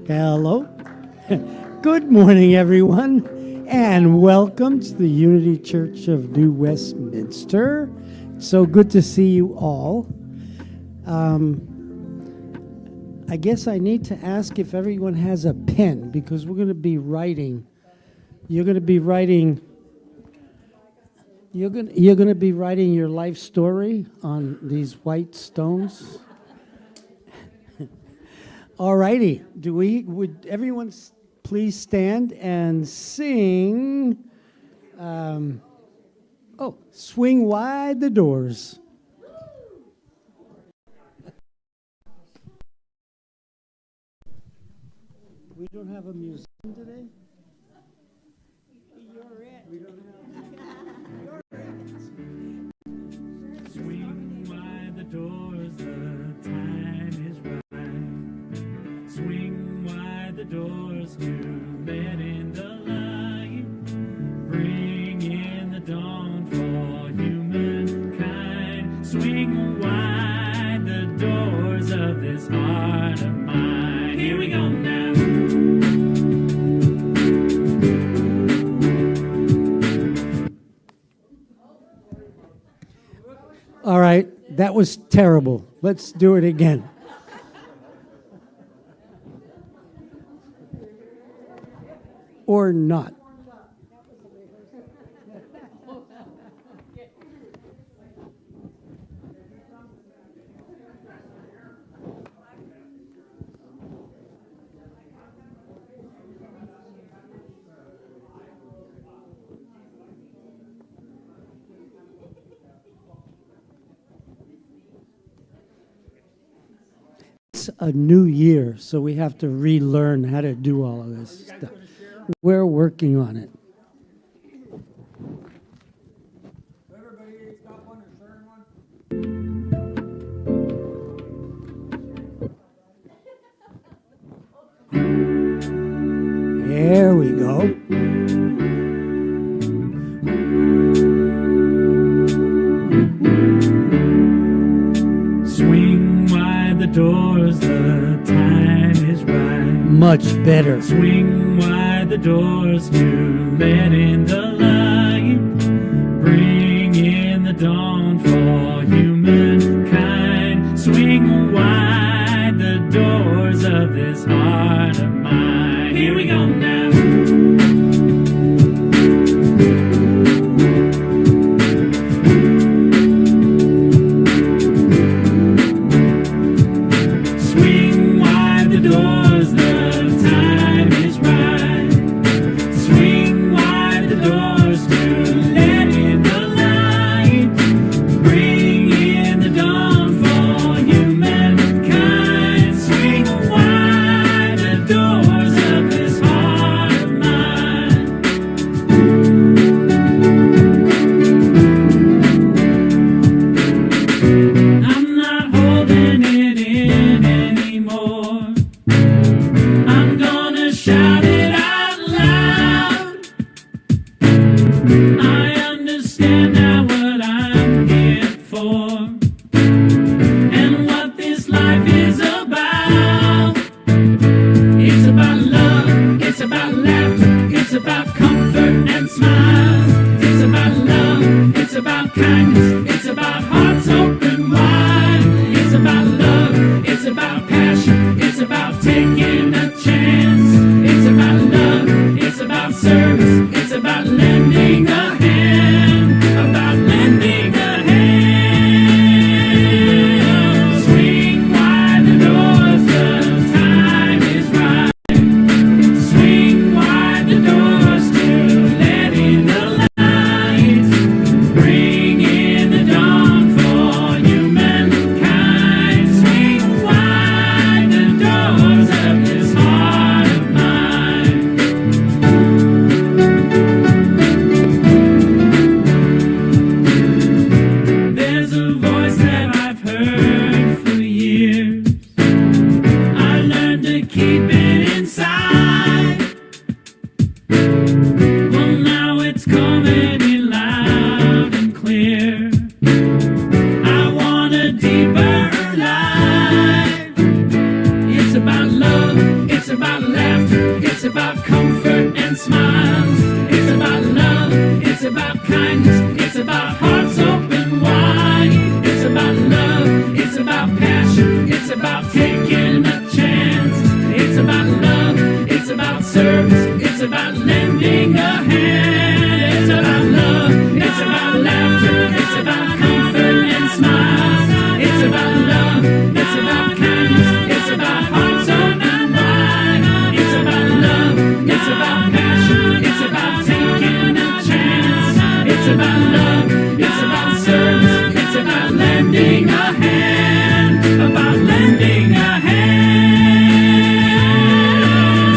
Hello. Good morning, everyone, and welcome to the Unity Church of New Westminster. It's so good to see you all. I guess I need to ask if everyone has a pen, because we're going to be writing. You're going to be writing your life story on these white stones. All righty. Would everyone please stand and sing, Swing Wide the Doors. We don't have a musician today? You're it. We don't have... Swing wide the doors, the time is right. Swing wide the doors to let in the light. Bring in the dawn for humankind. Swing wide the doors of this heart of mine. Here we go now. All right, that was terrible. Let's do it again. Or not. It's a new year, so we have to relearn how to do all of this stuff. We're working on it. Everybody stop one and share one. There we go. Swing wide the doors, the time is right. Much better. Swing wide the doors to let in the light. Bring in the dawn for humankind. Swing wide the doors of this heart of mine. Here we go now. Swing wide the doors, the time is right. Swing wide the doors to let in the light. Bring in the dawn for humankind. Swing wide the doors of this heart of mine. I'm not holding it in anymore. I'm gonna shout it out loud. I understand now what I'm here for and what this life is about. It's about love, it's about laughter, it's about comfort and smiles. It's about love, it's about kindness, it's about hearts open wide. It's about love, it's about passion, it's about taking a chance. It's about love, it's about service, it's about lending a hand. About lending a hand. Swing wide the doors, the time is right. Swing wide the doors smiles. It's about love, it's about kindness, it's about hearts open wide. It's about love, it's about passion, it's about taking a chance. It's about love, it's about service, it's about lending a hand. It's about love, it's about laughter, it's about comfort and smiles. It's about love, it's about kindness, it's about hearts open wide. It's about love, it's about passion, it's about taking a chance. It's about love, it's about service, it's about lending a hand. About lending a hand.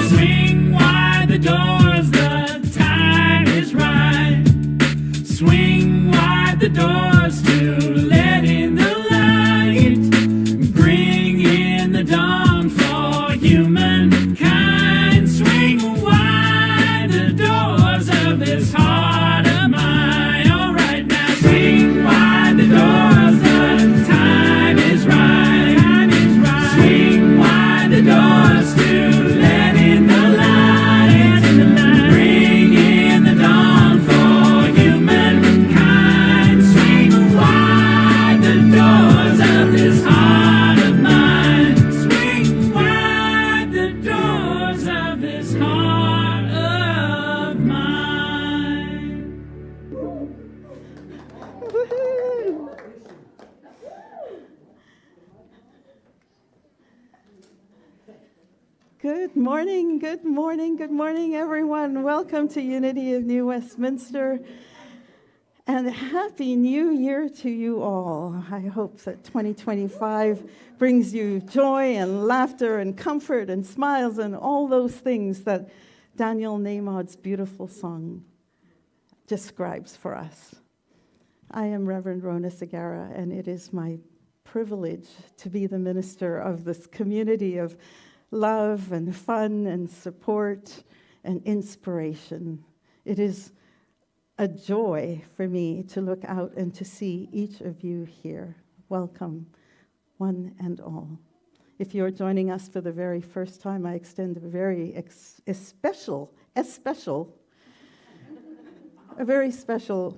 Swing wide the doors, the time is right. Swing wide the doors to let in the light. Bring in the dawn for humankind. Swing wide the doors of this heart of mine. All right now, swing wide the doors, the time is right. Time is right. Swing wide the doors to let in the light. Bring in the dawn for humankind. Swing wide the doors of this heart of mine. Swing wide the doors of this heart of mine. Good morning, good morning, good morning, everyone. Welcome to Unity of New Westminster. And Happy New Year to you all. I hope that 2025 brings you joy and laughter and comfort and smiles and all those things that Daniel Namad's beautiful song describes for us. I am Reverend Rona Segara, and it is my privilege to be the minister of this community of love and fun and support and inspiration. It is a joy for me to look out and to see each of you here. Welcome, one and all. If you're joining us for the very first time, I extend a very special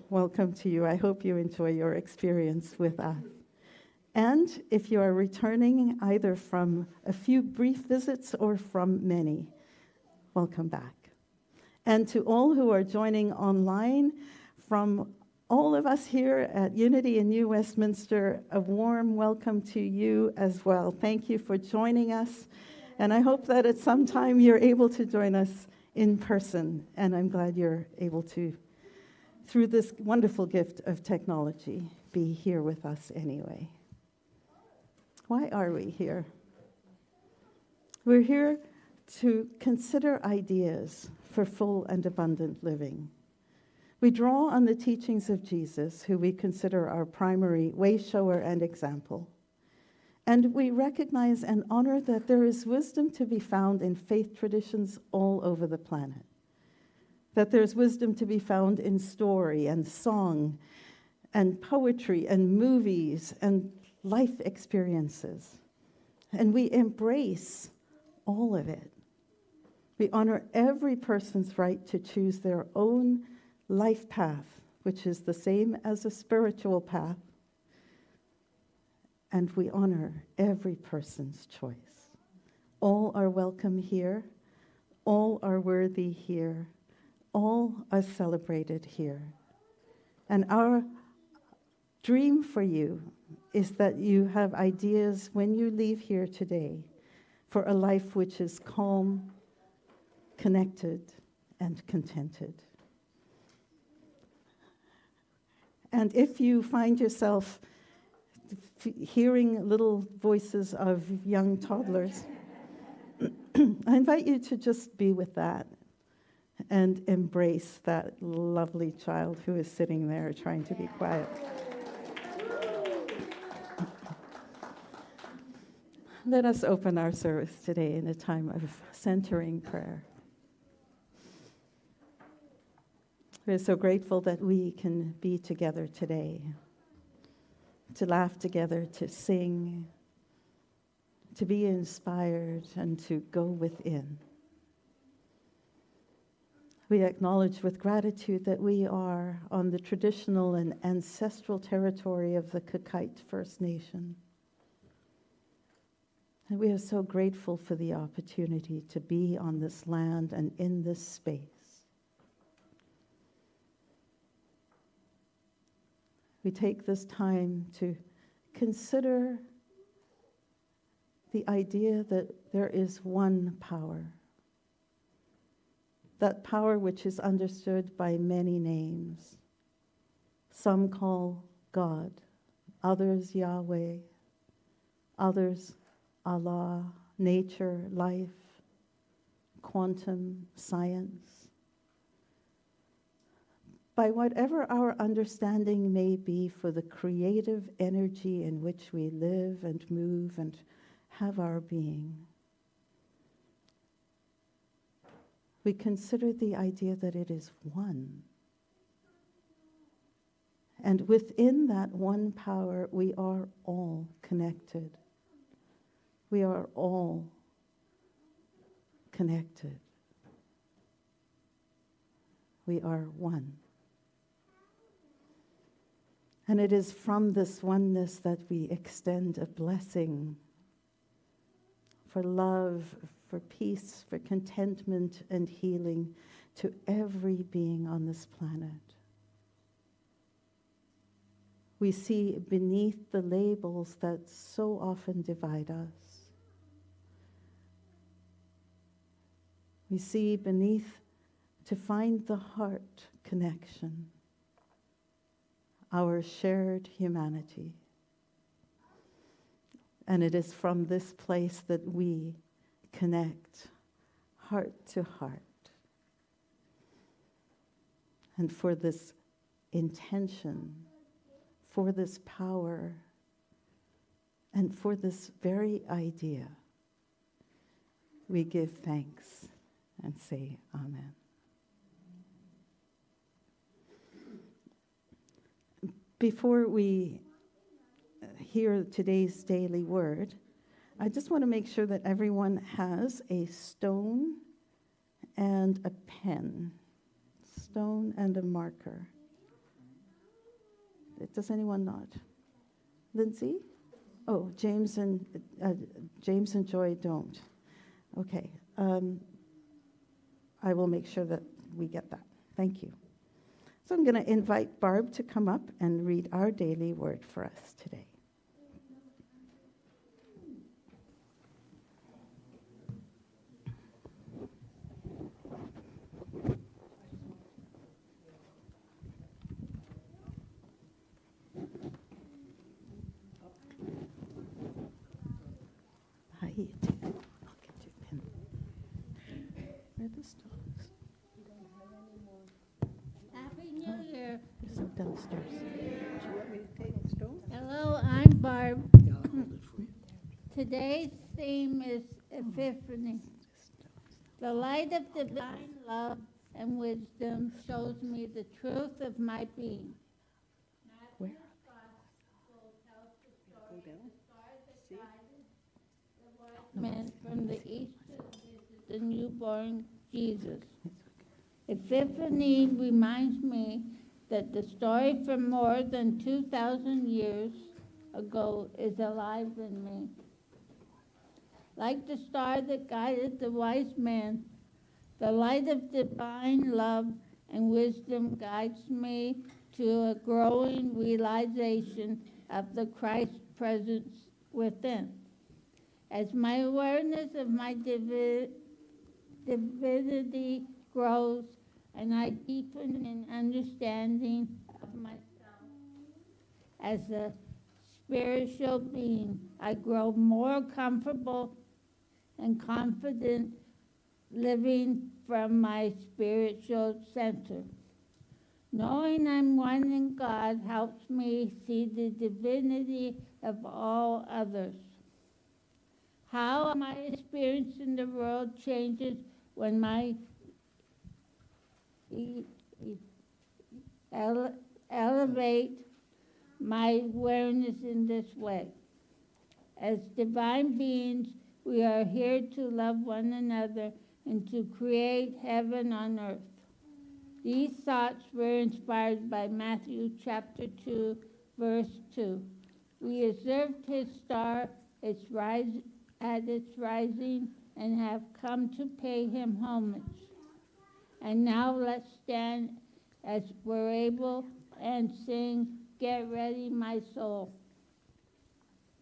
welcome to you. I hope you enjoy your experience with us. And if you are returning either from a few brief visits or from many, welcome back. And to all who are joining online, from all of us here at Unity in New Westminster, a warm welcome to you as well. Thank you for joining us. And I hope that at some time you're able to join us in person. And I'm glad you're able to, through this wonderful gift of technology, be here with us anyway. Why are we here? We're here to consider ideas for full and abundant living. We draw on the teachings of Jesus, who we consider our primary way shower and example. And we recognize and honor that there is wisdom to be found in faith traditions all over the planet. That there's wisdom to be found in story and song and poetry and movies and life experiences. And we embrace all of it. We honor every person's right to choose their own life path, which is the same as a spiritual path. And we honor every person's choice. All are welcome here. All are worthy here. All are celebrated here. And our dream for you is that you have ideas when you leave here today for a life which is calm, connected, and contented. And if you find yourself hearing little voices of young toddlers, I invite you to just be with that and embrace that lovely child who is sitting there trying to be quiet. Let us open our service today in a time of centering prayer. We're so grateful that we can be together today, to laugh together, to sing, to be inspired, and to go within. We acknowledge with gratitude that we are on the traditional and ancestral territory of the Kakite First Nation. And we are so grateful for the opportunity to be on this land and in this space. We take this time to consider the idea that there is one power. That power which is understood by many names. Some call God, others Yahweh, others Allah, nature, life, quantum, science. By whatever our understanding may be for the creative energy in which we live and move and have our being, we consider the idea that it is one. And within that one power, we are all connected. We are all connected. We are one. And it is from this oneness that we extend a blessing for love, for peace, for contentment and healing to every being on this planet. We see beneath the labels that so often divide us. We see beneath to find the heart connection, our shared humanity. And it is from this place that we connect heart to heart. And for this intention, for this power, and for this very idea, we give thanks and say Amen. Before we hear today's daily word, I just want to make sure that everyone has a stone and a pen, stone and a marker. Does anyone not? Lindsay? Oh, James and Joy don't. Okay. I will make sure that we get that. Thank you. So I'm going to invite Barb to come up and read our daily word for us today. Hi, I'll get your pen. Where are the stones? Happy New Year. There's some downstairs. Hello, I'm Barb. Today's theme is Epiphany. The light of divine love and wisdom shows me the truth of my being. Where? Men from the east to visit the newborn Jesus. Epiphany reminds me that the story from more than 2,000 years ago is alive in me. Like the star that guided the wise men, the light of divine love and wisdom guides me to a growing realization of the Christ presence within. As my awareness of my divinity grows and I deepen in understanding of myself as a spiritual being, I grow more comfortable and confident living from my spiritual center. Knowing I'm one in God helps me see the divinity of all others. How my experience in the world changes when I elevate my awareness in this way. As divine beings, we are here to love one another and to create heaven on earth. These thoughts were inspired by Matthew chapter 2, verse 2. We observed his star at its rising and have come to pay him homage. And now let's stand as we're able and sing, Get Ready, My Soul.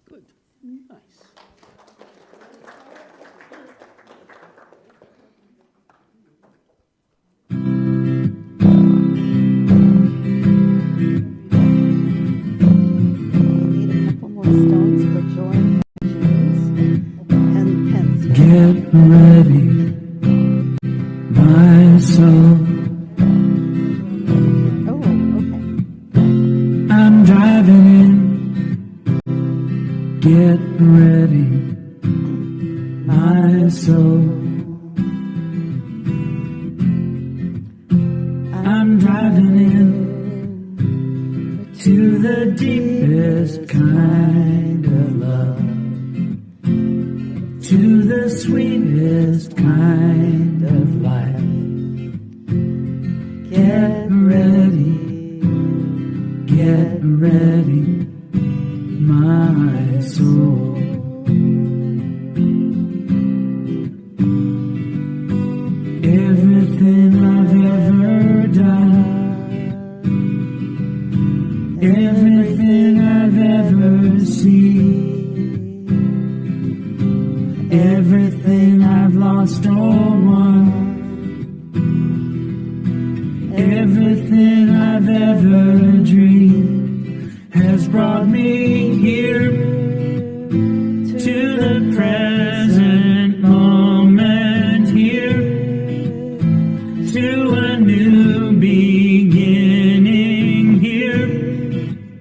Good. Nice. Need a couple more stones for drawing packages and pens. Get ready, my soul. Oh, okay. I'm driving in. Get ready, my soul. I'm driving in to the deepest kind of love, to the sweetest kind of life. Get ready, my soul. Everything I've ever done, everything I've ever seen, everything I've lost or won, everything I've ever dreamed has brought me here to the present moment, here to a new beginning, here,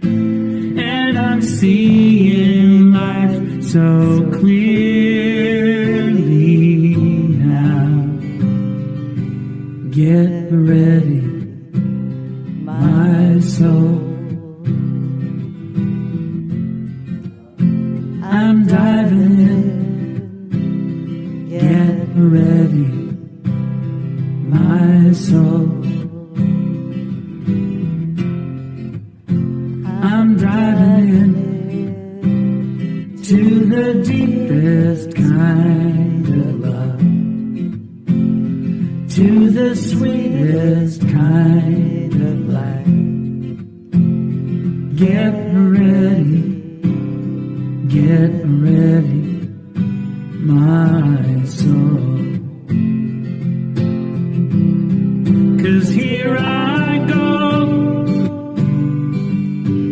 and I'm seeing life so clearly now. Get ready, my soul. I'm diving in. Get ready, my soul. I'm driving in to the deepest kind of love, to the sweetest kind of life. Get ready, my soul. 'Cause here I go,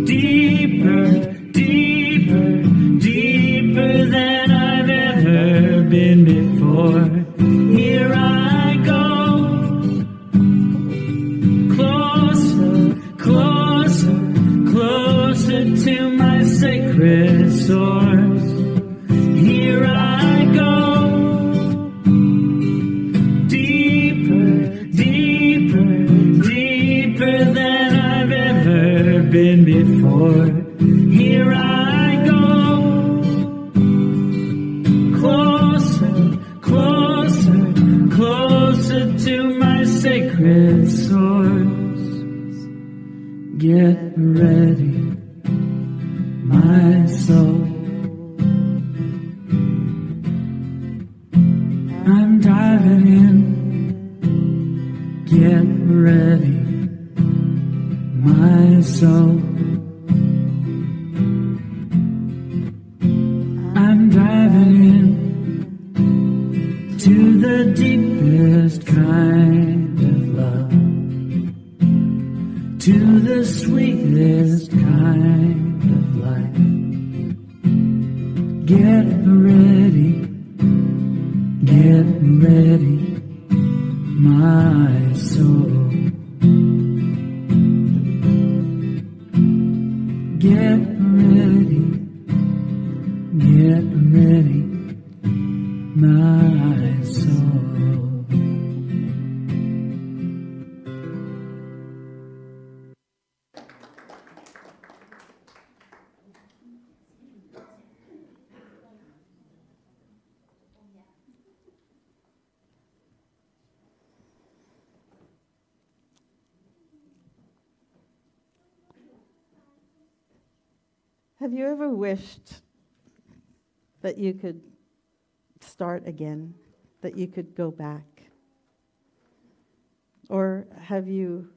deeper, deeper, deeper than I've ever been before. Here I go, closer, closer, closer to my sacred source. Here I go, deeper, deeper, deeper than I've ever been before. Here I go, closer, closer, closer to my sacred source. Get ready, my soul. I'm diving in. Get ready, my soul. I'm diving in to the deepest kind of love, to the sweetest kind of life. Get ready, my soul. Get ready, my soul. Have you ever wished that you could start again, that you could go back? Or have you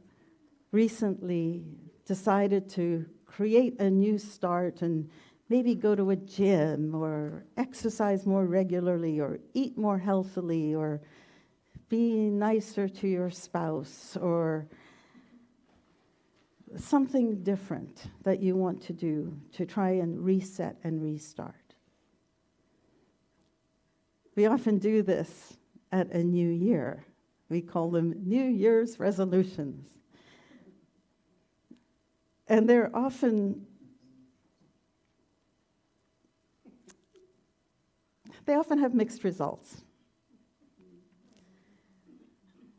recently decided to create a new start and maybe go to a gym or exercise more regularly or eat more healthily or be nicer to your spouse or something different that you want to do to try and reset and restart? We often do this at a new year. We call them New Year's resolutions. And they often have mixed results.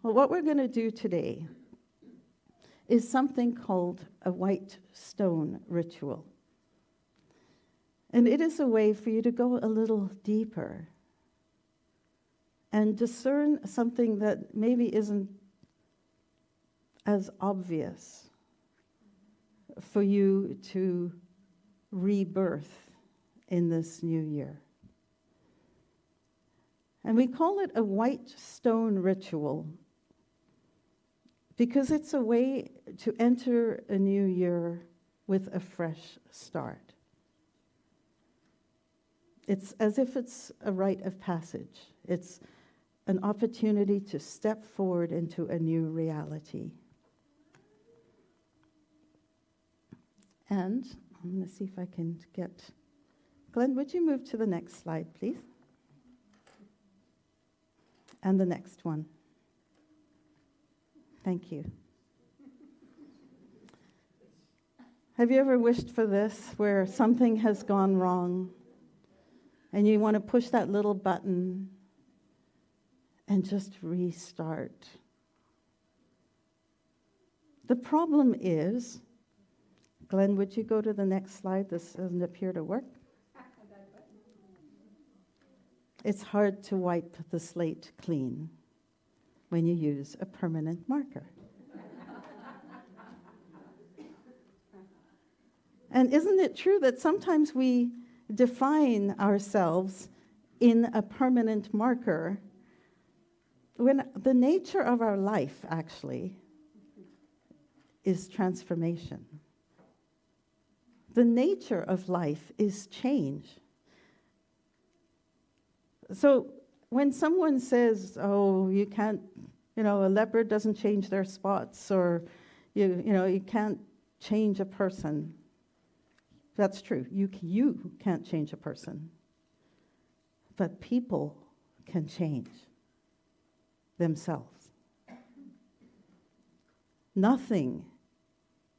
Well, what we're going to do today is something called a white stone ritual. And it is a way for you to go a little deeper and discern something that maybe isn't as obvious for you to rebirth in this new year. And we call it a white stone ritual because it's a way to enter a new year with a fresh start. It's as if it's a rite of passage. It's an opportunity to step forward into a new reality. And I'm going to see if I can get... Glenn, would you move to the next slide, please? And the next one. Thank you. Have you ever wished for this, where something has gone wrong, and you want to push that little button and just restart? The problem is, Glenn, would you go to the next slide? This doesn't appear to work. It's hard to wipe the slate clean when you use a permanent marker. And isn't it true that sometimes we define ourselves in a permanent marker when the nature of our life actually is transformation? The nature of life is change. So when someone says, oh, you can't, a leopard doesn't change their spots, or, you can't change a person. That's true. You can't change a person. But people can change themselves. Nothing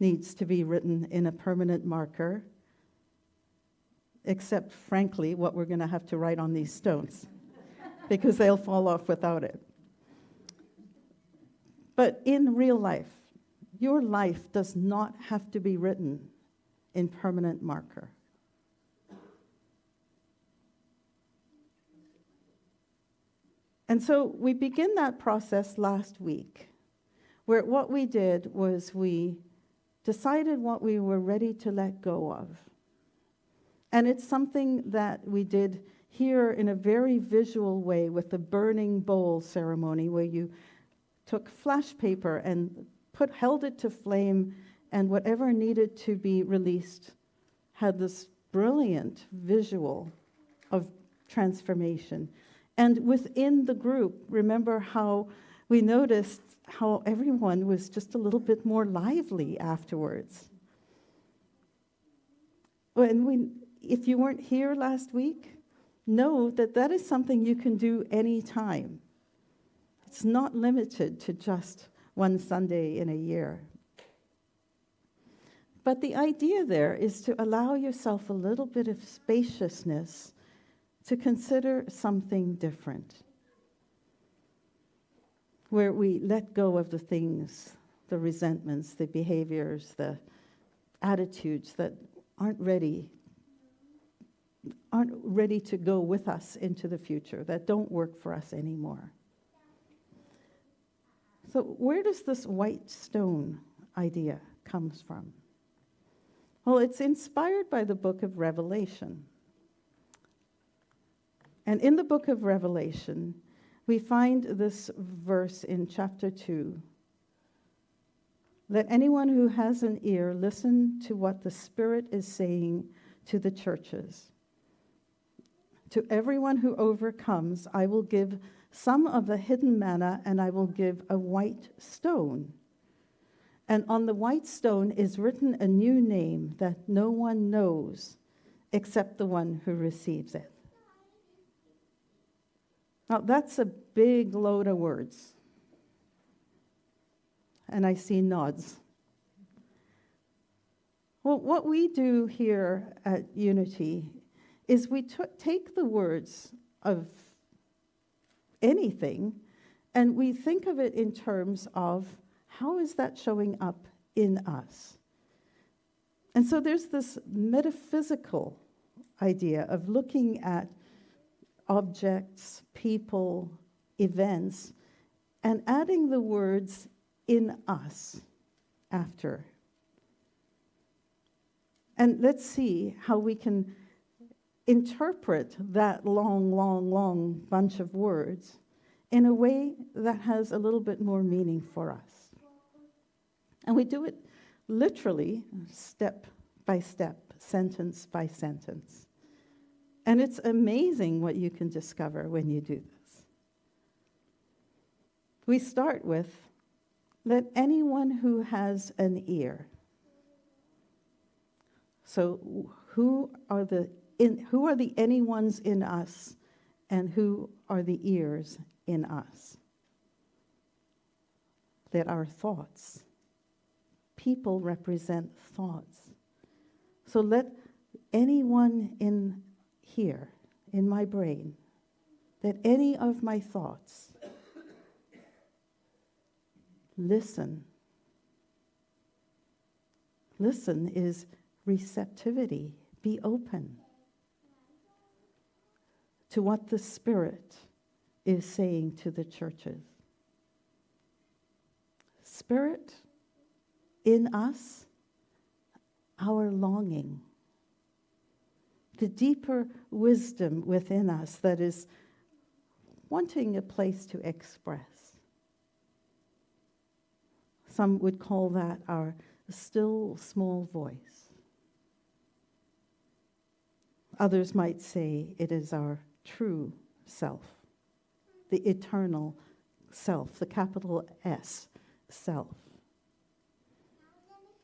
needs to be written in a permanent marker, except, frankly, what we're going to have to write on these stones, because they'll fall off without it. But in real life, your life does not have to be written in permanent marker. And so we began that process last week, where what we did was we decided what we were ready to let go of. And it's something that we did here in a very visual way with the burning bowl ceremony, where you took flash paper and held it to flame, and whatever needed to be released had this brilliant visual of transformation. And within the group, remember how we noticed how everyone was just a little bit more lively afterwards. If you weren't here last week, know that that is something you can do anytime. It's not limited to just one Sunday in a year. But the idea there is to allow yourself a little bit of spaciousness to consider something different, where we let go of the things, the resentments, the behaviors, the attitudes that aren't ready to go with us into the future, that don't work for us anymore. So where does this white stone idea comes from? Well, it's inspired by the book of Revelation. And in the book of Revelation, we find this verse in chapter 2. Let anyone who has an ear listen to what the Spirit is saying to the churches. To everyone who overcomes, I will give some of the hidden manna, and I will give a white stone. And on the white stone is written a new name that no one knows except the one who receives it. Now, that's a big load of words. And I see nods. Well, what we do here at Unity is we take the words of anything and we think of it in terms of how is that showing up in us? And so there's this metaphysical idea of looking at objects, people, events, and adding the words in us after. And let's see how we can interpret that long bunch of words in a way that has a little bit more meaning for us. And we do it literally, step by step, sentence by sentence. And it's amazing what you can discover when you do this. We start with, let anyone who has an ear. So who are the anyones in us, and who are the ears in us? Let our thoughts. People represent thoughts. So let anyone in here, in my brain, let any of my thoughts listen. Listen is receptivity. Be open to what the Spirit is saying to the churches. Spirit in us, our longing, the deeper wisdom within us that is wanting a place to express. Some would call that our still small voice. Others might say it is our true self, the eternal self, the capital S, self.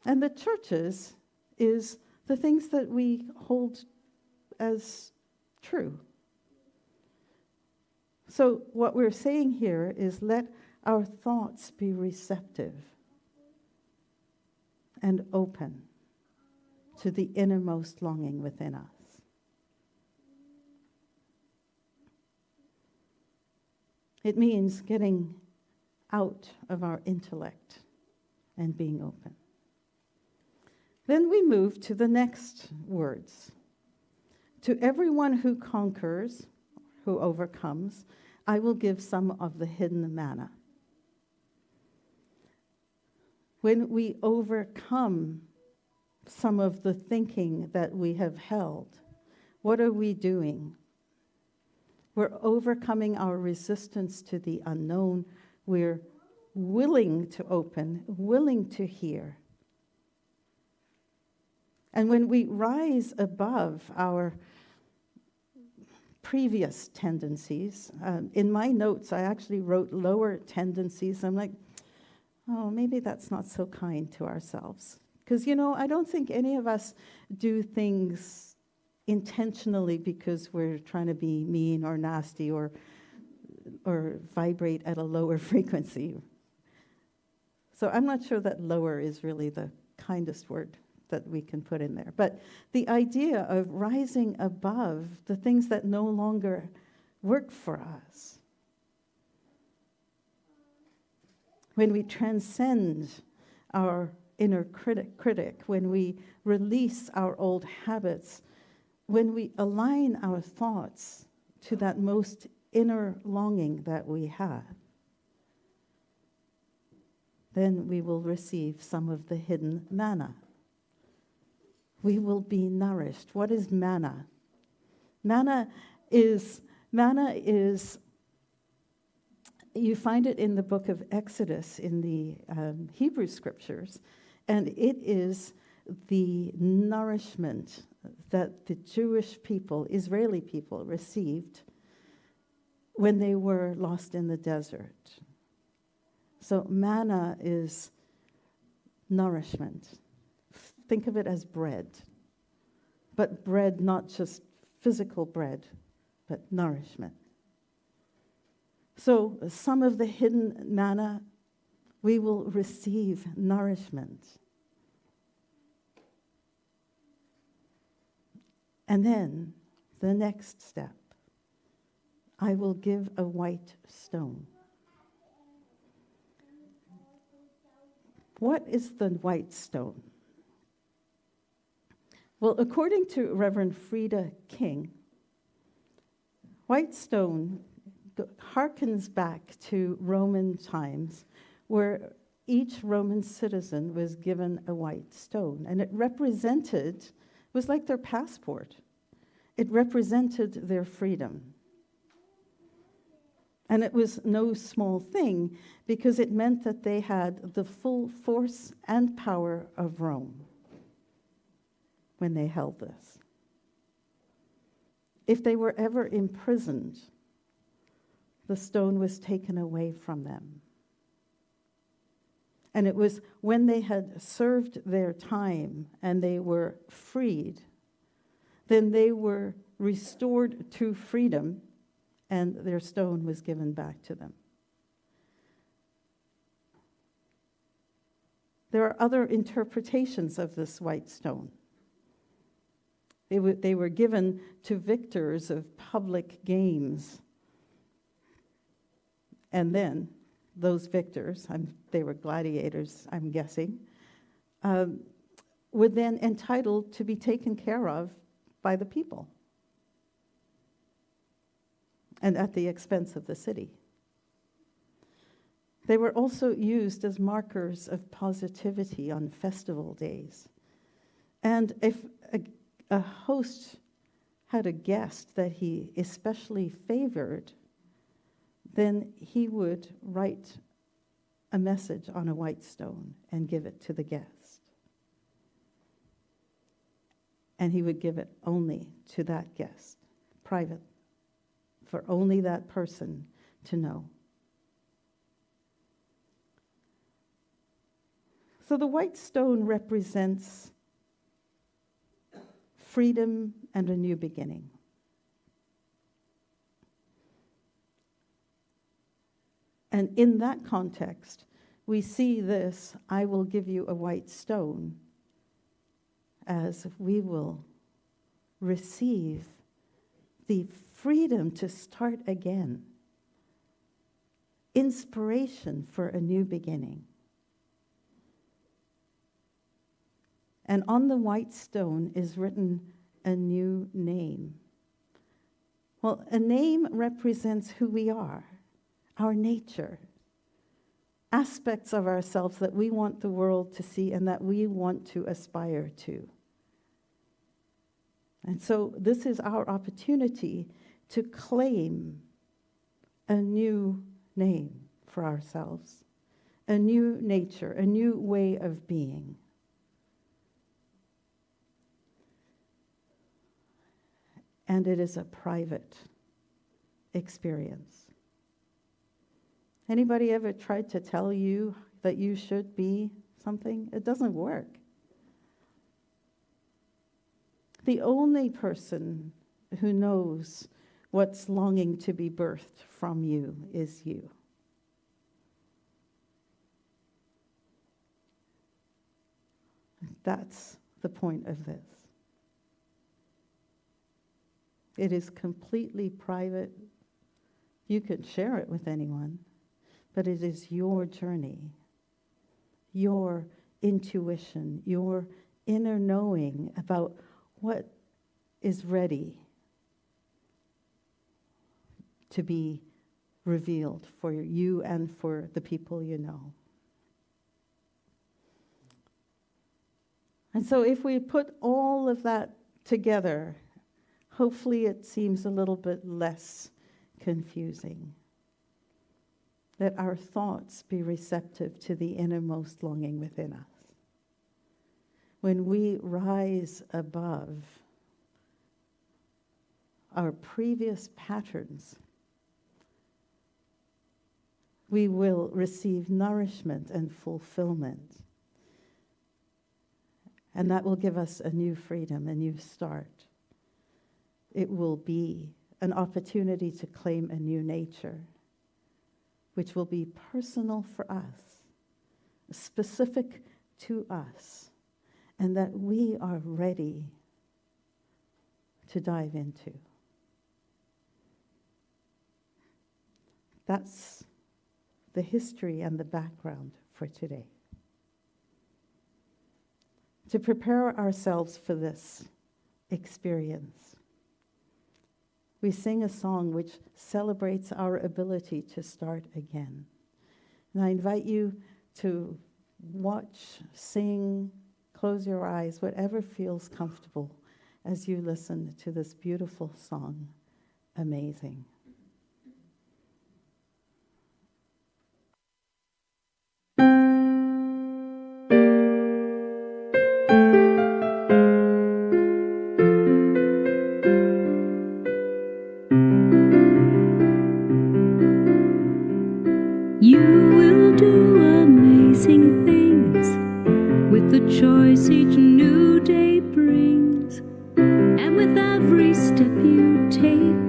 And the churches is the things that we hold as true. So what we're saying here is let our thoughts be receptive and open to the innermost longing within us. It means getting out of our intellect and being open. Then we move to the next words. To everyone who conquers, who overcomes, I will give some of the hidden manna. When we overcome some of the thinking that we have held, what are we doing? We're overcoming our resistance to the unknown. We're willing to open, willing to hear. And when we rise above our previous tendencies, in my notes I actually wrote lower tendencies. I'm like, oh, maybe that's not so kind to ourselves. Because, I don't think any of us do things intentionally because we're trying to be mean or nasty or vibrate at a lower frequency. So I'm not sure that lower is really the kindest word that we can put in there. But the idea of rising above the things that no longer work for us. When we transcend our inner critic, when we release our old habits, when we align our thoughts to that most inner longing that we have, then we will receive some of the hidden manna. We will be nourished. What is manna? Manna is, you find it in the book of Exodus in the Hebrew scriptures, and it is the nourishment that the Jewish people, Israeli people, received when they were lost in the desert. So manna is nourishment. Think of it as bread, but bread, not just physical bread, but nourishment. So some of the hidden manna, we will receive nourishment. And then the next step, I will give a white stone. What is the white stone? Well, according to Reverend Frida King, white stone harkens back to Roman times, where each Roman citizen was given a white stone, and it was like their passport. It represented their freedom. And it was no small thing, because it meant that they had the full force and power of Rome when they held this. If they were ever imprisoned, the stone was taken away from them. And it was when they had served their time and they were freed, then they were restored to freedom, and their stone was given back to them. There are other interpretations of this white stone. They were given to victors of public games. And then those victors, they were gladiators, I'm guessing, were then entitled to be taken care of by the people, and at the expense of the city. They were also used as markers of positivity on festival days. And if a host had a guest that he especially favored, then he would write a message on a white stone and give it to the guest. And he would give it only to that guest, private, for only that person to know. So the white stone represents freedom and a new beginning. And in that context, we see this, I will give you a white stone, as we will receive the freedom to start again, inspiration for a new beginning. And on the white stone is written a new name. Well, a name represents who we are, our nature, aspects of ourselves that we want the world to see and that we want to aspire to. And so this is our opportunity to claim a new name for ourselves, a new nature, a new way of being. And it is a private experience. Anybody ever tried to tell you that you should be something? It doesn't work. The only person who knows what's longing to be birthed from you is you. That's the point of this. It is completely private. You could share it with anyone, but it is your journey, your intuition, your inner knowing about what is ready to be revealed for you and for the people you know. And so if we put all of that together, hopefully it seems a little bit less confusing. Let our thoughts be receptive to the innermost longing within us. When we rise above our previous patterns, we will receive nourishment and fulfillment. And that will give us a new freedom, a new start. It will be an opportunity to claim a new nature, which will be personal for us, specific to us, and that we are ready to dive into. That's the history and the background for today. To prepare ourselves for this experience, we sing a song which celebrates our ability to start again. And I invite you to watch, sing, close your eyes, whatever feels comfortable as you listen to this beautiful song, Amazing. You will do amazing things with the choice each new day brings. And with every step you take,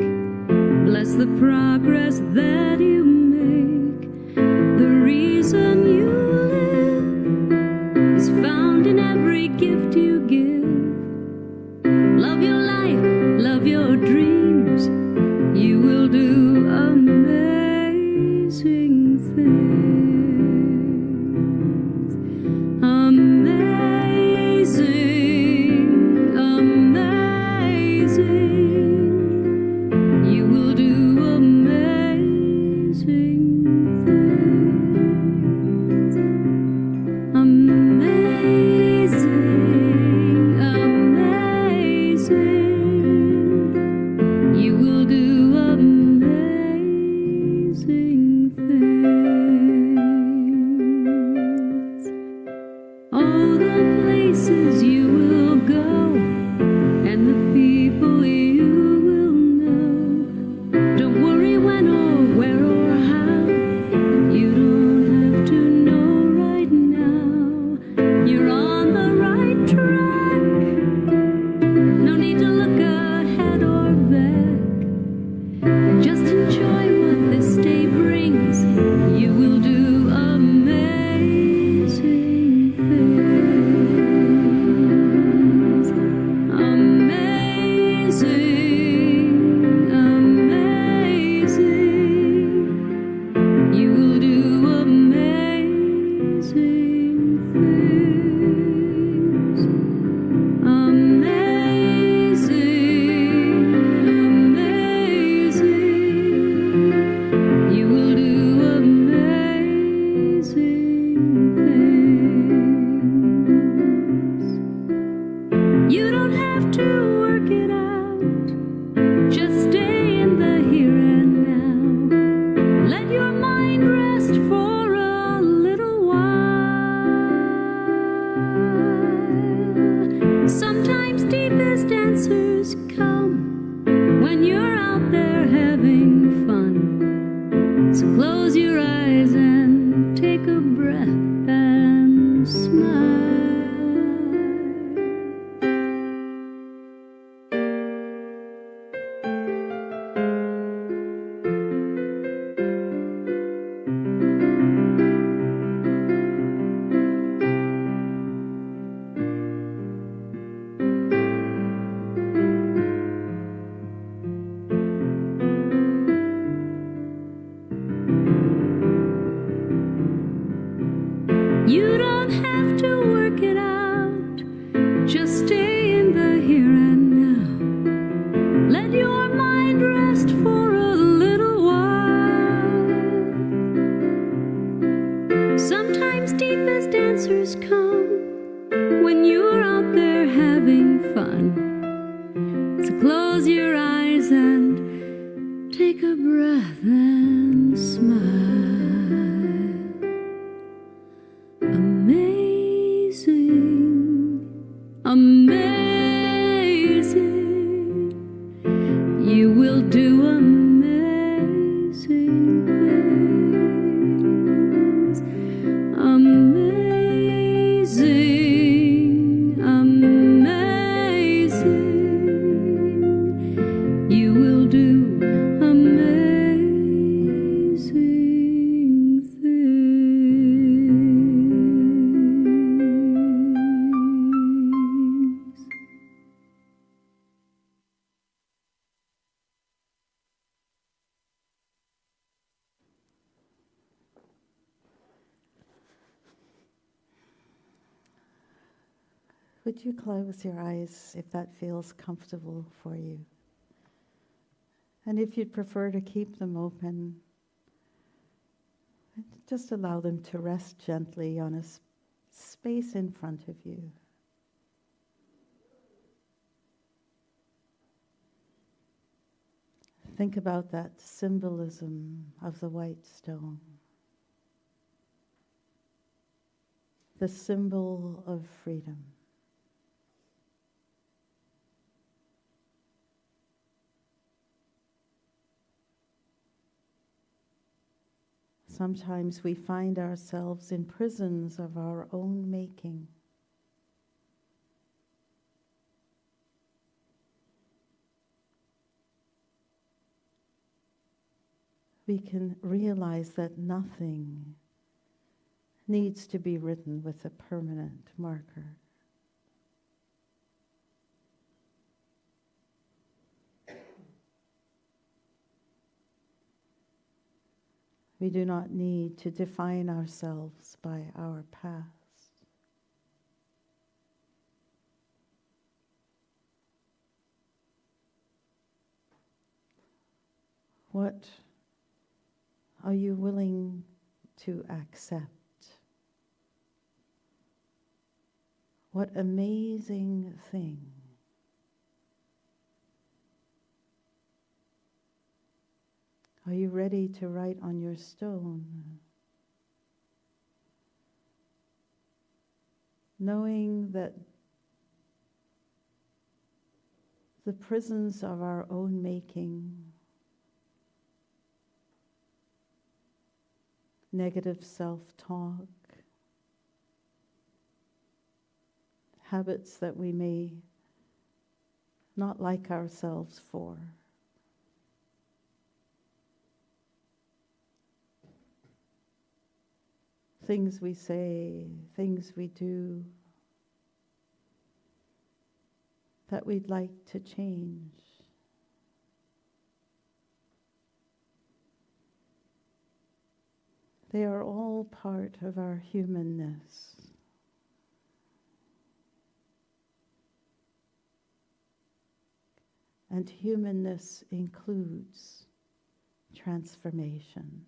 bless the progress that you make. The reason you live is found in every gift you give. Love your life, love your dreams. You will do amazing things. Amazing, amazing. You will do amazing things. Amazing, amazing. You will do amazing things. All the places you will go and the people you will know. Don't worry when or where or how. You don't have to know right now. You're on the right track. No need to look ahead or back. Just enjoy what this day brings. You will do amazing things. amazing. You will do amazing things. Amazing, amazing. You will do amazing things. Would you close your eyes if that feels comfortable for you? And if you'd prefer to keep them open, just allow them to rest gently on a space in front of you. Think about that symbolism of the white stone, the symbol of freedom. Sometimes we find ourselves in prisons of our own making. We can realize that nothing needs to be written with a permanent marker. We do not need to define ourselves by our past. What are you willing to accept? What amazing thing are you ready to write on your stone? Knowing that the prisons of our own making, negative self-talk, habits that we may not like ourselves for, things we say, things we do that we'd like to change. They are all part of our humanness. And humanness includes transformation.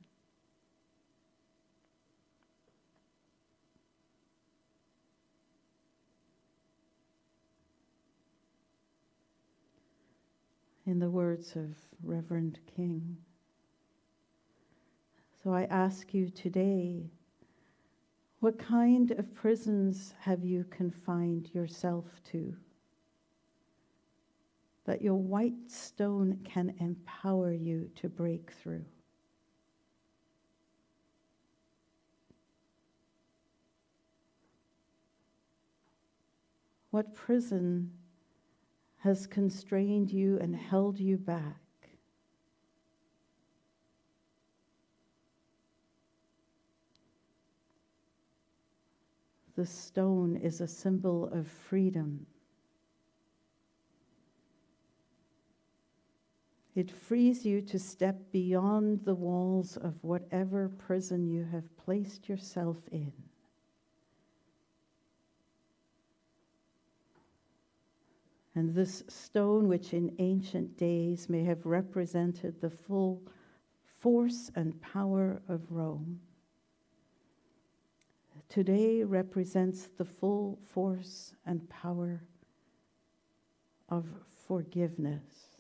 In the words of Reverend King, so I ask you today, what kind of prisons have you confined yourself to, that your white stone can empower you to break through? What prison has constrained you and held you back? The stone is a symbol of freedom. It frees you to step beyond the walls of whatever prison you have placed yourself in. And this stone, which in ancient days may have represented the full force and power of Rome, today represents the full force and power of forgiveness.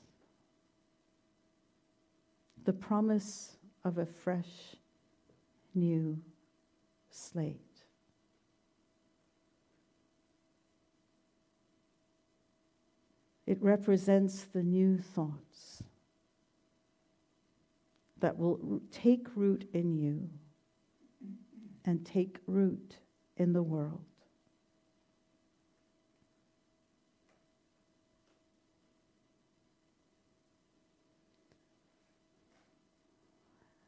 The promise of a fresh, new slate. It represents the new thoughts that will take root in you and take root in the world.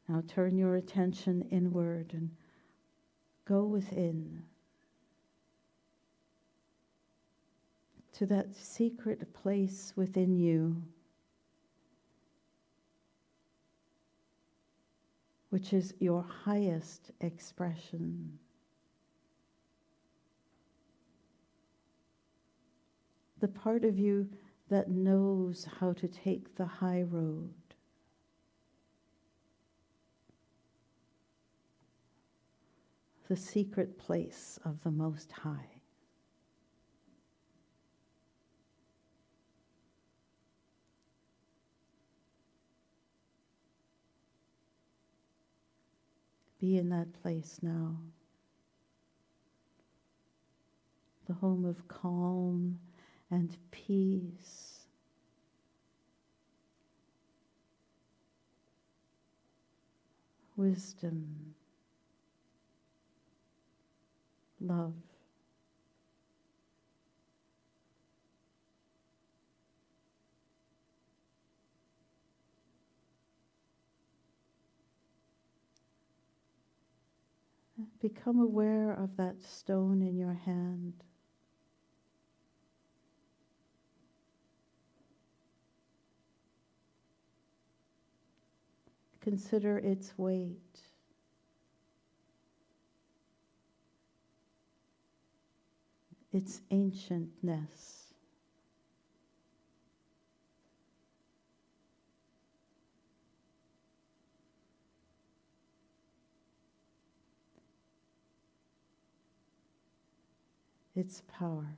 Now turn your attention inward and go within to that secret place within you, which is your highest expression. The part of you that knows how to take the high road. The secret place of the Most High. Be in that place now. The home of calm and peace. Wisdom. Love. Become aware of that stone in your hand. Consider its weight. Its ancientness. Its power.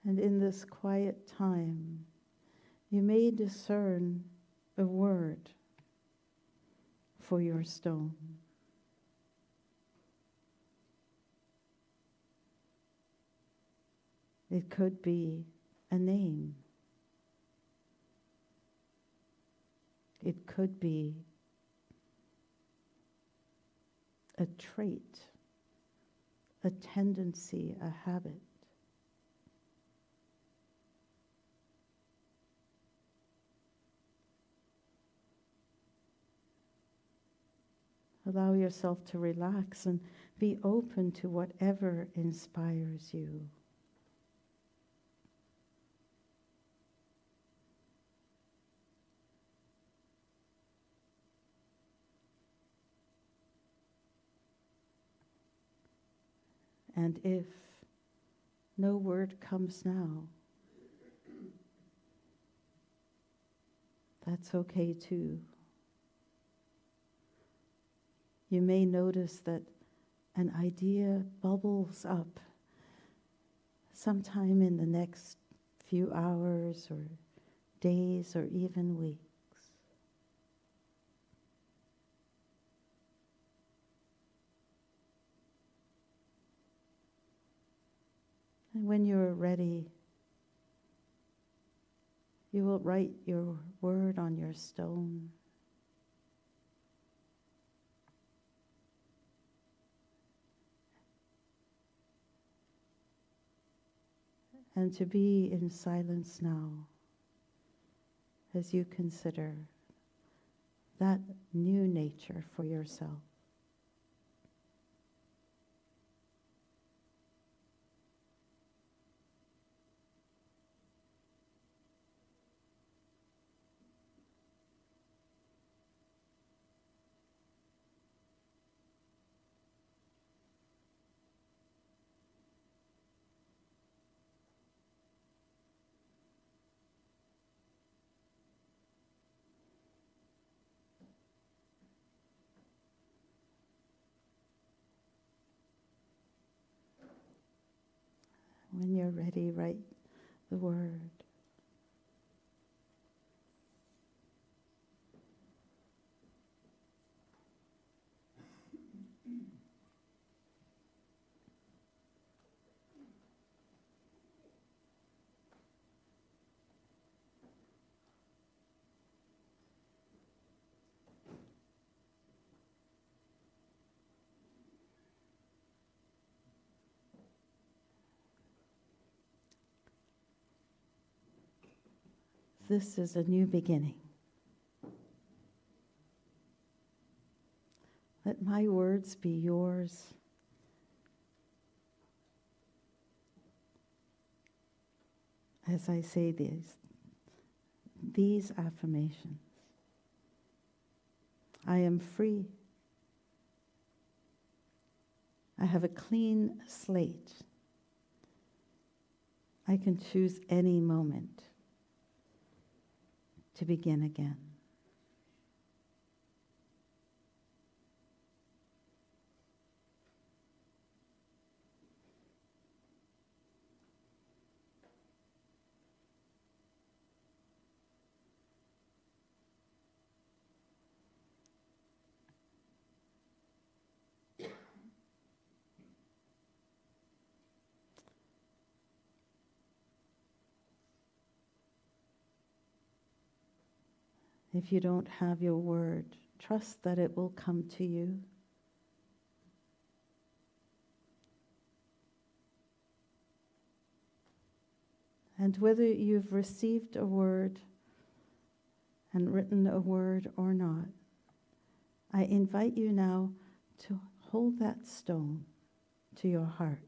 And in this quiet time, you may discern a word for your stone. It could be a name. It could be a trait, a tendency, a habit. Allow yourself to relax and be open to whatever inspires you. And if no word comes now, that's okay too. You may notice that an idea bubbles up sometime in the next few hours or days or even weeks. And when you're ready, you will write your word on your stone. And to be in silence now as you consider that new nature for yourself. When you're ready, write the word. this is a new beginning. Let my words be yours. As I say these affirmations. I am free. I have a clean slate. I can choose any moment to begin again. If you don't have your word, trust that it will come to you. And whether you've received a word and written a word or not, I invite you now to hold that stone to your heart,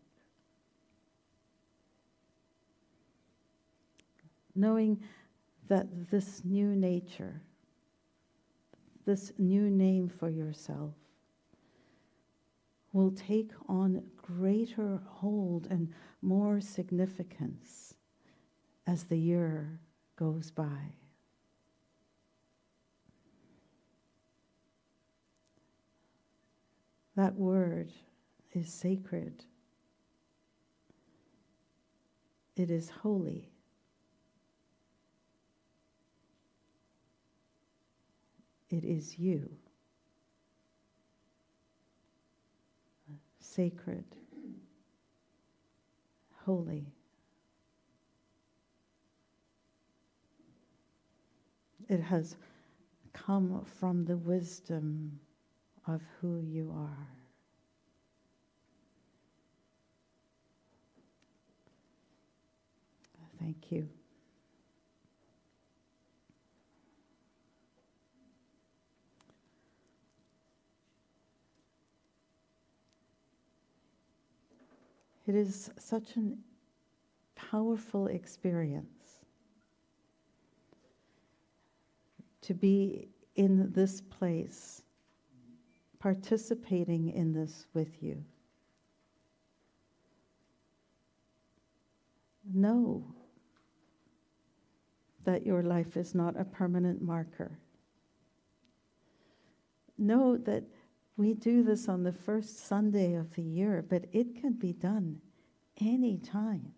knowing that this new nature, this new name for yourself, will take on greater hold and more significance as the year goes by. That word is sacred. It is holy. It is you. Sacred. Holy. It has come from the wisdom of who you are. Thank you. It is such a powerful experience to be in this place, participating in this with you. Know that your life is not a permanent marker. Know that we do this on the first Sunday of the year, but it can be done any time.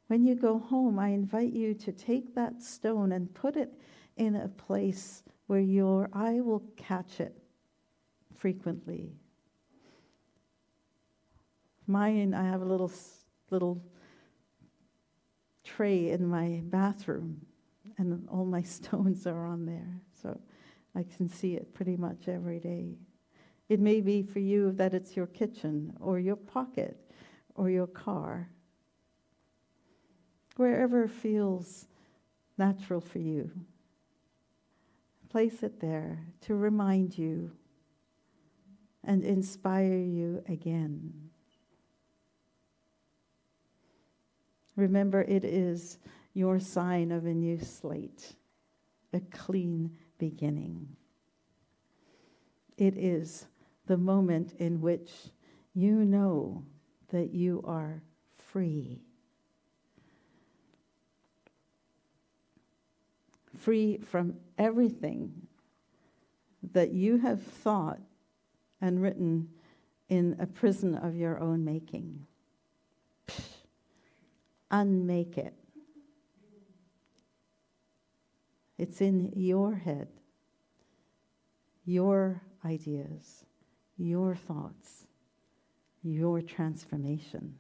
When you go home, I invite you to take that stone and put it in a place where your eye will catch it frequently. Mine, I have a little tray in my bathroom, and all my stones are on there, so I can see it pretty much every day. It may be for you that it's your kitchen or your pocket or your car, wherever feels natural for you. Place it there to remind you and inspire you again. Remember, it is your sign of a new slate, a clean beginning. It is the moment in which you know that you are free. Free from everything that you have thought and written in a prison of your own making. Unmake it. It's in your head, your ideas, your thoughts, your transformation.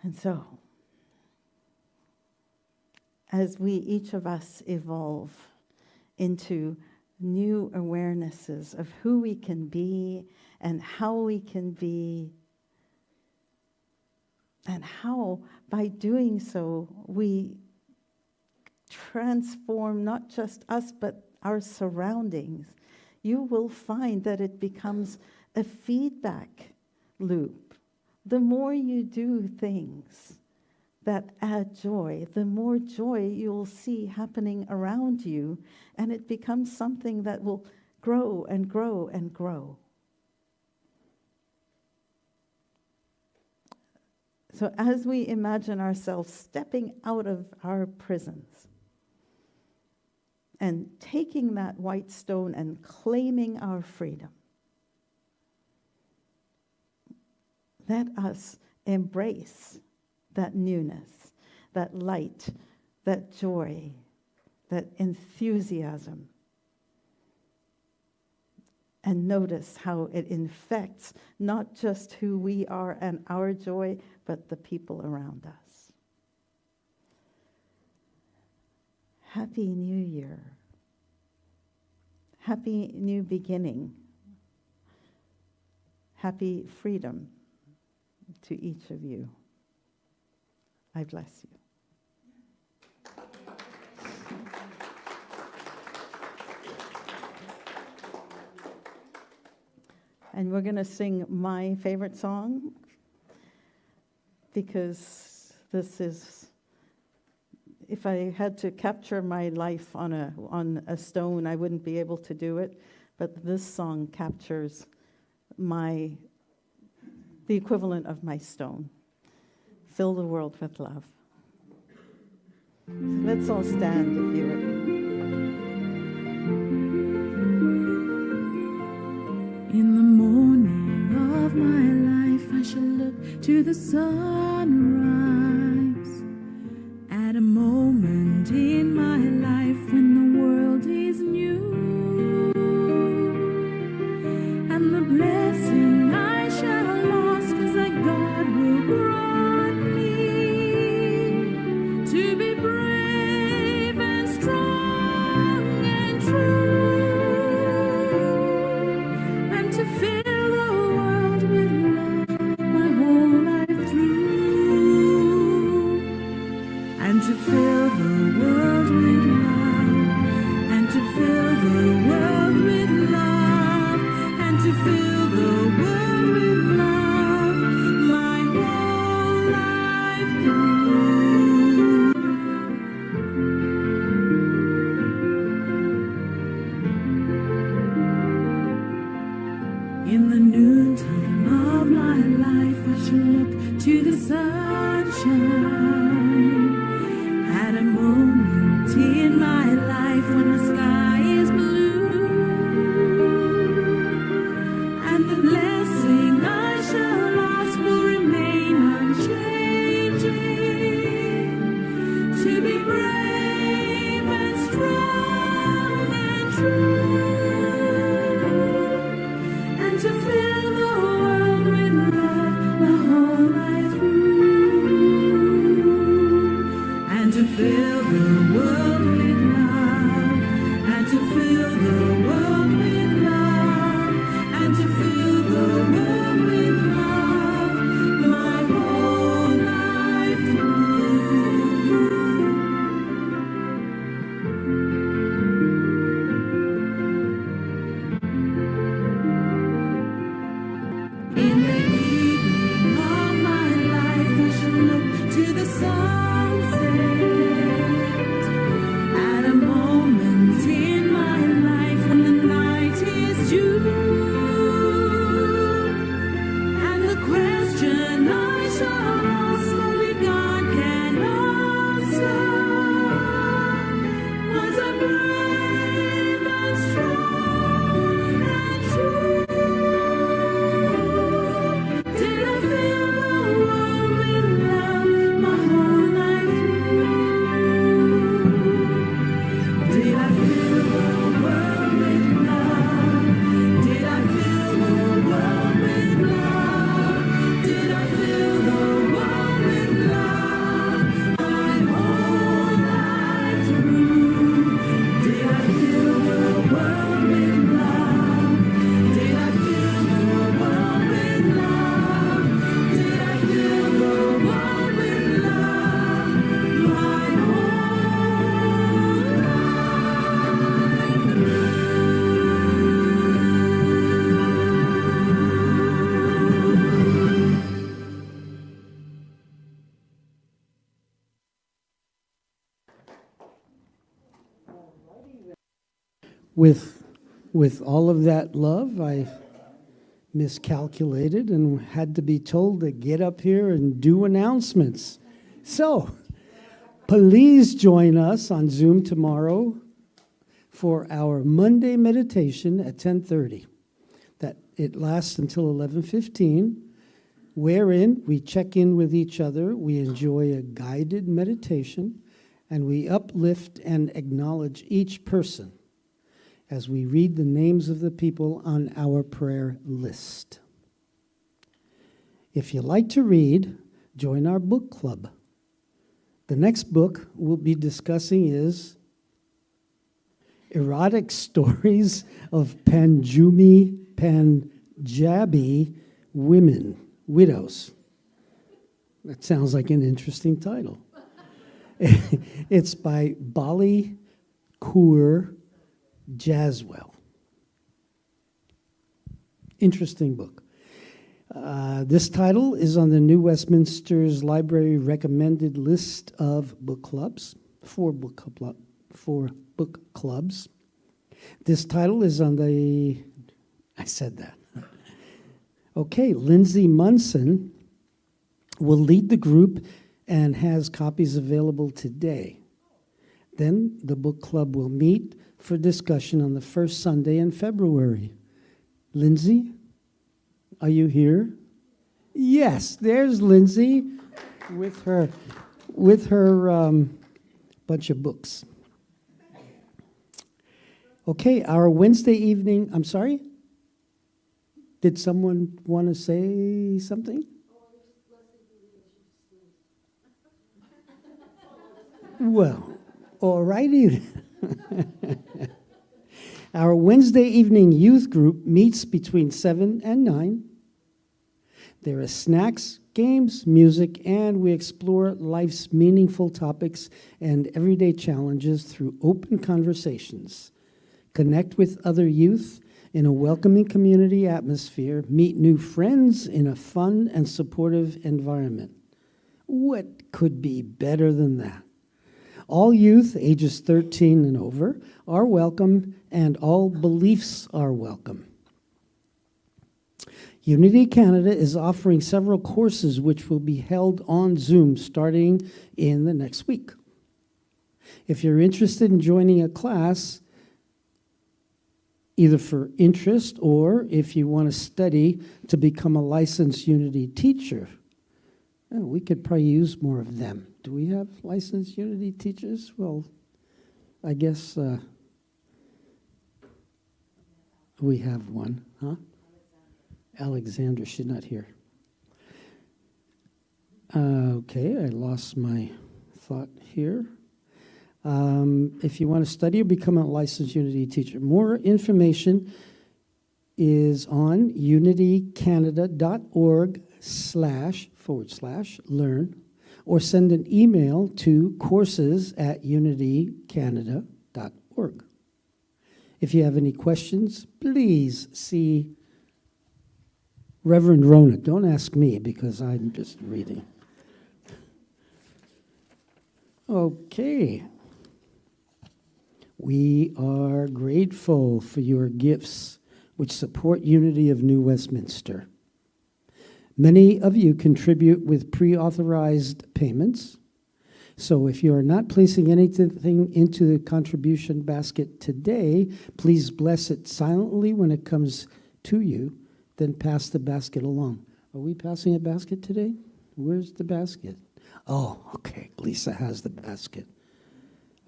And so, as we, each of us, evolve into new awarenesses of who we can be and how we can be, and how by doing so we transform not just us but our surroundings, you will find that it becomes a feedback loop. The more you do things that add joy, the more joy you'll see happening around you, and it becomes something that will grow and grow and grow. So as we imagine ourselves stepping out of our prisons and taking that white stone and claiming our freedom, let us embrace that newness, that light, that joy, that enthusiasm, and notice how it infects not just who we are and our joy, but the people around us. Happy New Year. Happy new beginning. Happy freedom to each of you. I bless you. And we're going to sing my favorite song, because this is, if I had to capture my life on a stone, I wouldn't be able to do it. But this song captures the equivalent of my stone. Fill the world with love. So let's all stand if you would. In the morning of my life, I shall look to the sunrise. At a moment in my life when the world is new, and the blessing I shall ask is that God will grant me to be brave and strong and true, and to fill the world with love my whole life through, and to fill the world with love, and to fill the world with love, and to fill the world with love my whole life through. In the noontime of my life, I shall look to the sunshine. At a moment in my life when the sky is blue, and the blessing I shall ask will remain unchanging, to be brave and strong and true, and to fill the world with love the whole life through, and to fill the world with love, with all of that love, I miscalculated and had to be told to get up here and do announcements. So, please join us on Zoom tomorrow for our Monday meditation at 10:30. That it lasts until 11:15, wherein we check in with each other, we enjoy a guided meditation, and we uplift and acknowledge each person as we read the names of the people on our prayer list. If you like to read, join our book club. The next book we'll be discussing is Erotic Stories of Punjabi Widows. That sounds like an interesting title. It's by Bali Kaur Jaswell. Interesting book. This title is on the New Westminster's Library recommended list of book clubs, four book clubs. This title is on the, I said that. Okay, Lindsay Munson will lead the group and has copies available today. Then the book club will meet for discussion on the first Sunday in February. Lindsay, are you here? Yes, there's Lindsay with her bunch of books. Okay, our Wednesday evening, I'm sorry? Did someone want to say something? Well, all righty. Our Wednesday evening youth group meets between 7 and 9. There are snacks, games, music, and we explore life's meaningful topics and everyday challenges through open conversations. Connect with other youth in a welcoming community atmosphere, meet new friends in a fun and supportive environment. What could be better than that? All youth ages 13 and over are welcome, and all beliefs are welcome. Unity Canada is offering several courses which will be held on Zoom starting in the next week. If you're interested in joining a class, either for interest or if you want to study to become a licensed Unity teacher, we could probably use more of them. Do we have licensed Unity teachers? Well, I guess we have one, huh? Alexander, she's not here. Okay, I lost my thought here. If you want to study or become a licensed Unity teacher, more information is on unitycanada.org//learn, or send an email to courses@unitycanada.org. If you have any questions, please see Reverend Rona. Don't ask me because I'm just reading. Okay. We are grateful for your gifts which support Unity of New Westminster. Many of you contribute with pre-authorized payments. So if you are not placing anything into the contribution basket today, please bless it silently when it comes to you, then pass the basket along. Are we passing a basket today? Where's the basket? Oh, okay, Lisa has the basket.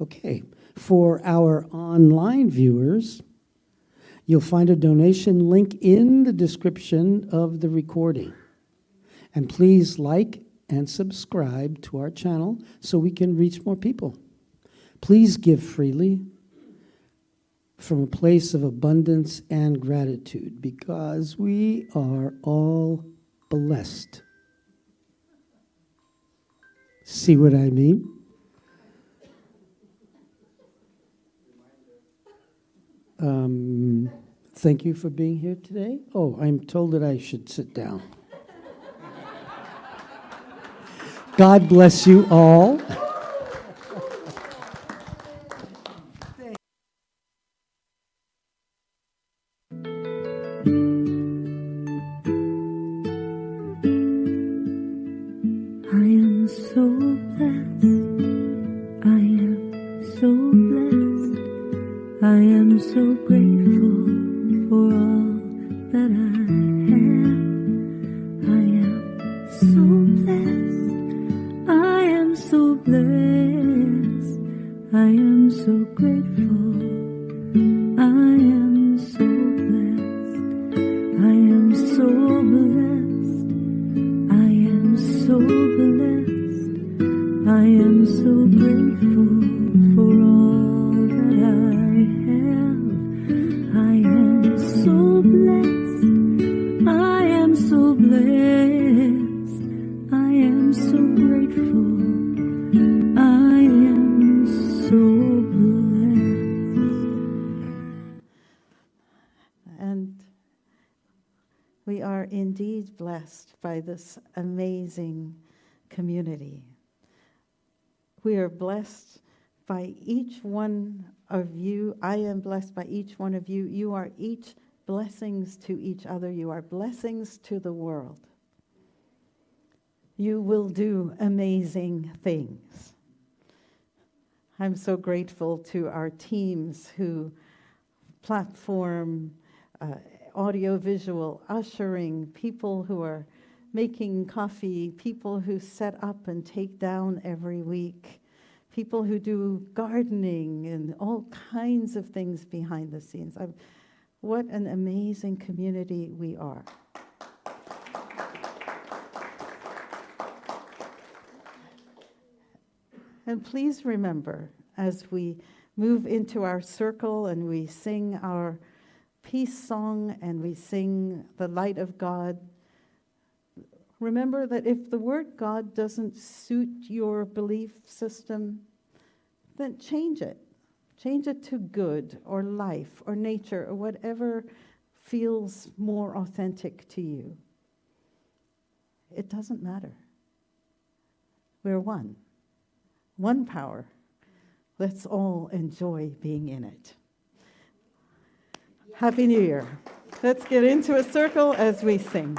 Okay, for our online viewers, you'll find a donation link in the description of the recording. And please like and subscribe to our channel so we can reach more people. Please give freely from a place of abundance and gratitude because we are all blessed. See what I mean? Thank you for being here today. Oh, I'm told that I should sit down. God bless you all. blessed. I am so grateful. I am so blessed. I am so blessed. I am so blessed. I am so grateful for all that I have. I am so blessed. I am so blessed. I am so grateful. I am so blessed. And we are indeed blessed by this amazing community. We are blessed by each one of you. I am blessed by each one of you. You are each blessings to each other. You are blessings to the world. You will do amazing things. I'm so grateful to our teams who platform, audio-visual, ushering, people who are making coffee, people who set up and take down every week, people who do gardening and all kinds of things behind the scenes. What an amazing community we are. And please remember, as we move into our circle and we sing our peace song and we sing the light of God, remember that if the word God doesn't suit your belief system, then change it. Change it to good or life or nature or whatever feels more authentic to you. It doesn't matter. We're one. One power. Let's all enjoy being in it. Happy New Year. Let's get into a circle as we sing.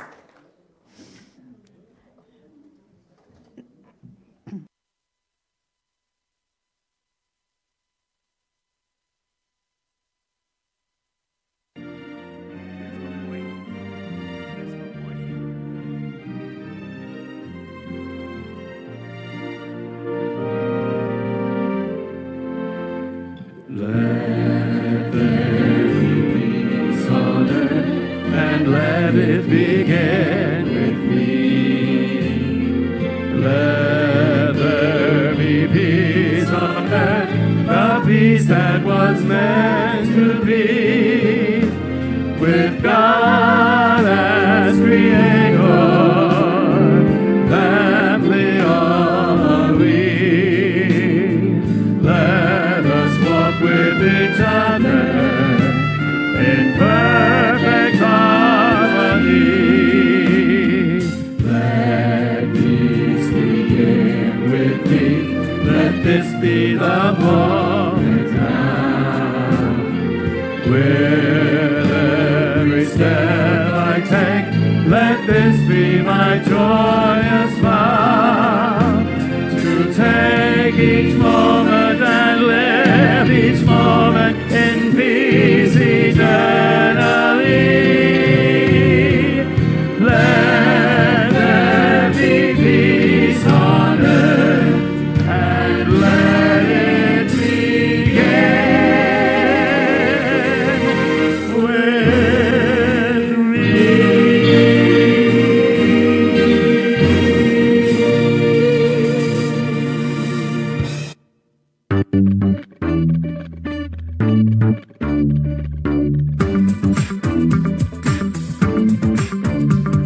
Let it begin with me. Let there be peace on earth, the peace that was meant to be, with God as creator, family all we. Let us walk with each other in perfect harmony. Let peace begin with me. Let this be the moment now. With every step I take, let this be my joyous vow. To take each moment and live each moment in peace eternally. Let there be peace on earth, and let it begin with me.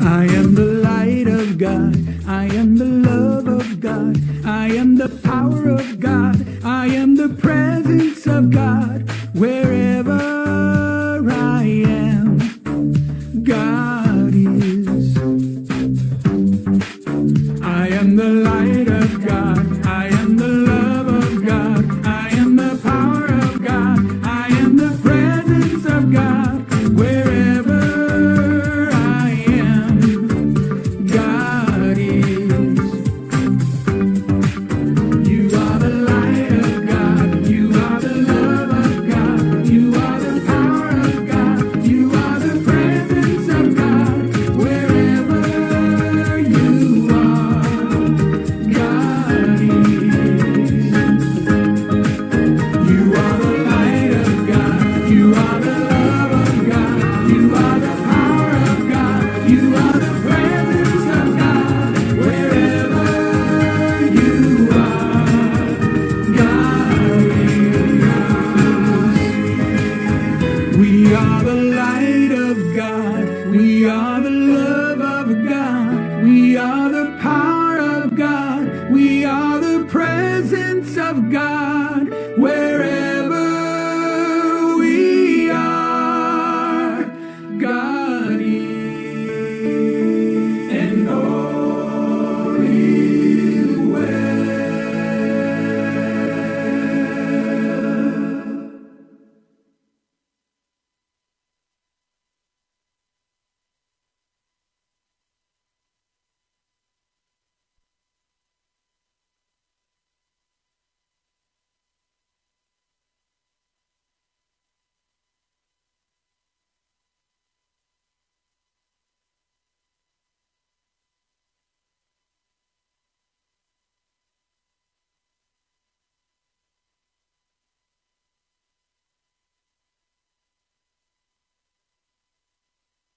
I am the light of God. I am the love of God. I am the power of God. I am the presence of God. Wherever I am, God is. I am the light of God. I am the love of God. I am the power of God. I am the presence of God. Wherever I am, God is. You are the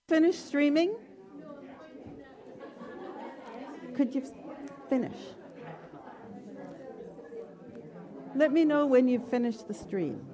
Finish streaming? Could you finish? Let me know when you've finished the stream.